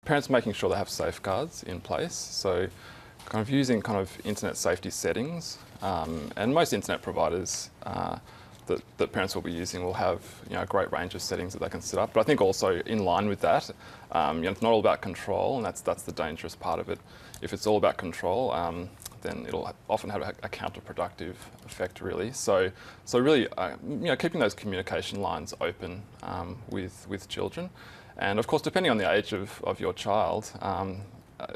parents making sure they have safeguards in place. So kind of using kind of internet safety settings, and most internet providers that parents will be using will have a great range of settings that they can set up. But I think also in line with that, it's not all about control, and that's the dangerous part of it. If it's all about control, then it'll often have a counterproductive effect, really. So really, keeping those communication lines open with children, and of course, depending on the age of your child.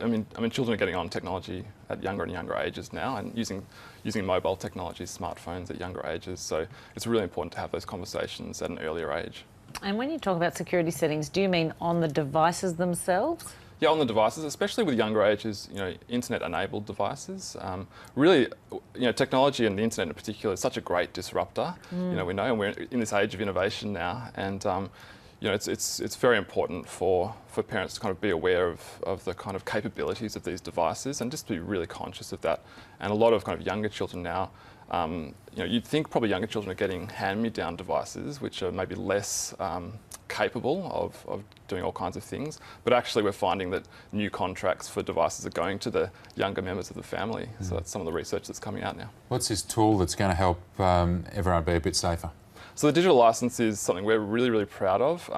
I mean, children are getting on technology at younger and younger ages now, and using mobile technologies, smartphones at younger ages. So it's really important to have those conversations at an earlier age. And when you talk about security settings, do you mean on the devices themselves? Yeah, on the devices, especially with younger ages, internet-enabled devices. Really, technology and the internet in particular is such a great disruptor. We know, and we're in this age of innovation now, and it's very important for parents to kind of be aware of the kind of capabilities of these devices and just be really conscious of that. And a lot of kind of younger children now, you'd think probably younger children are getting hand-me-down devices, which are maybe less capable of doing all kinds of things. But actually, we're finding that new contracts for devices are going to the younger members of the family. So that's some of the research that's coming out now. What's this tool that's going to help everyone be a bit safer? So the digital license is something we're really, really proud of.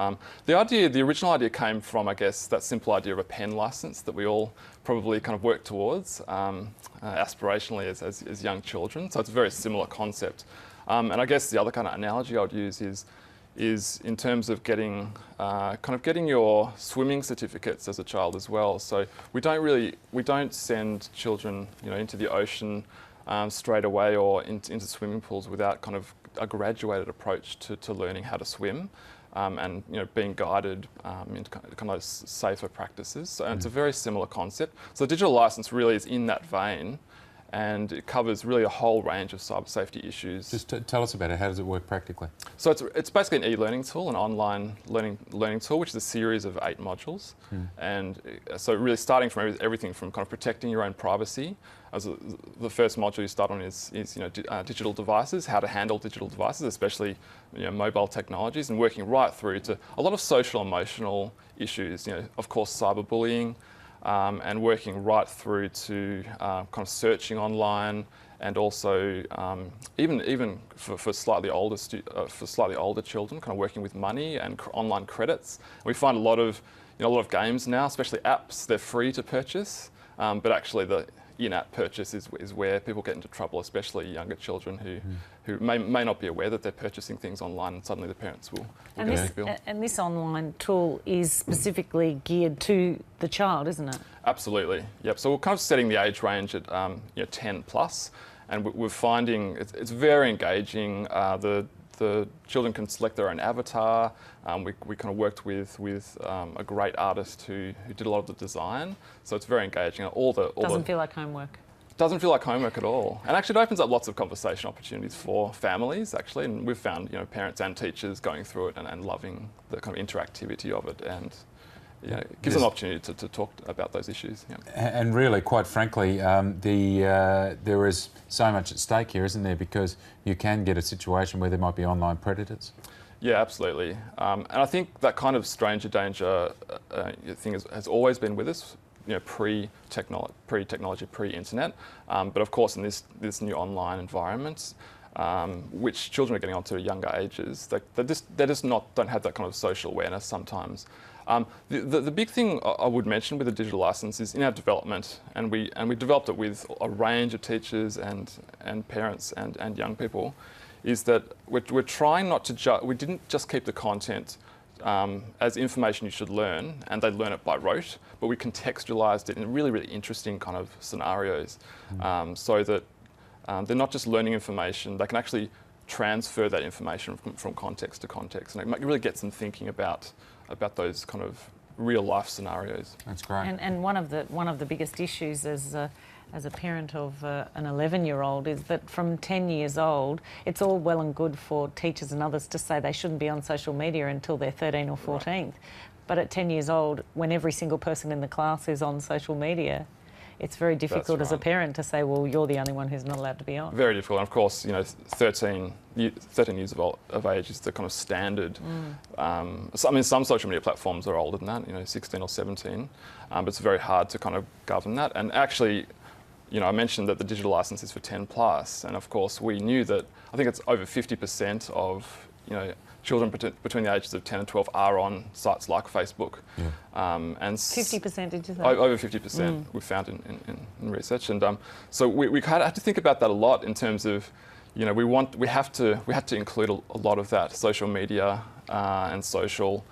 The original idea came from, I guess, that simple idea of a pen license that we all probably kind of work towards aspirationally as young children. So it's a very similar concept. And I guess the other kind of analogy I would use is in terms of getting your swimming certificates as a child as well. So we don't send children into the ocean straight away or into swimming pools without kind of a graduated approach to learning how to swim, and being guided into kind of safer practices. So it's a very similar concept. So the digital license really is in that vein, and it covers really a whole range of cyber safety issues. Just tell us about it. How does it work practically? So it's basically an e-learning tool, an online learning tool, which is a series of 8 modules. And so really starting from everything from kind of protecting your own privacy. As the first module you start on is digital devices, how to handle digital devices, especially mobile technologies, and working right through to a lot of social emotional issues. Of course, cyberbullying. And working right through to kind of searching online, and also even for slightly older children, kind of working with money and online credits. We find a lot of games now, especially apps, they're free to purchase, but actually the in-app purchase is where people get into trouble, especially younger children who may not be aware that they're purchasing things online, and suddenly the parents will get a bill. And this online tool is specifically geared to the child, isn't it? Absolutely, yep. So we're kind of setting the age range at 10 plus, and we're finding it's very engaging. The children can select their own avatar. We kind of worked with a great artist who did a lot of the design, so it's very engaging. Doesn't feel like homework. Doesn't feel like homework at all. And actually it opens up lots of conversation opportunities for families, actually, and we've found parents and teachers going through it and loving the kind of interactivity of it, and it gives them an opportunity to talk about those issues. Yeah. And really, quite frankly, there is so much at stake here, isn't there? Because you can get a situation where there might be online predators. Yeah, absolutely. And I think that kind of stranger danger thing has always been with us, pre-technology, pre-internet. But of course, in this new online environment, which children are getting onto at younger ages, they just don't have that kind of social awareness sometimes. The big thing I would mention with the digital license is in our development, and we developed it with a range of teachers and parents and young people, is that we're trying not to we didn't just keep the content as information you should learn, and they learn it by rote, but we contextualised it in really, really interesting kind of scenarios, so that they're not just learning information, they can actually transfer that information from context to context, and it really gets them thinking about those kind of real life scenarios. That's great. And one of the biggest issues as a parent of an 11-year-old is that from 10 years old, it's all well and good for teachers and others to say they shouldn't be on social media until they're 13 or 14. Right. But at 10 years old, when every single person in the class is on social media, it's very difficult as a right. parent to say, well, you're the only one who's not allowed to be on. Very difficult. And of course, 13 years of age is the kind of standard. Some social media platforms are older than that, 16 or 17, but it's very hard to kind of govern that. And actually, I mentioned that the digital license is for 10 plus, and of course we knew that I think it's over 50% of children between the ages of 10 and 12 are on sites like Facebook. Yeah. And 50%, did you say? Over 50% we found in research, and so we kind of had to think about that a lot in terms of, we had to include a lot of that social media and social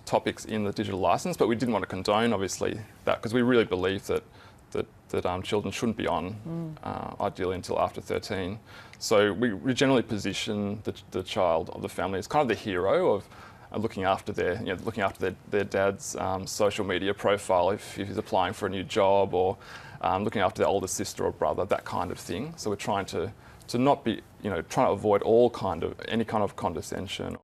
topics in the digital license, but we didn't want to condone obviously that, because we really believe that children shouldn't be on ideally until after 13. So we generally position the child of the family as kind of the hero of looking after their dad's social media profile if he's applying for a new job, or looking after their older sister or brother, that kind of thing. So we're trying to not be, trying to avoid any kind of condescension.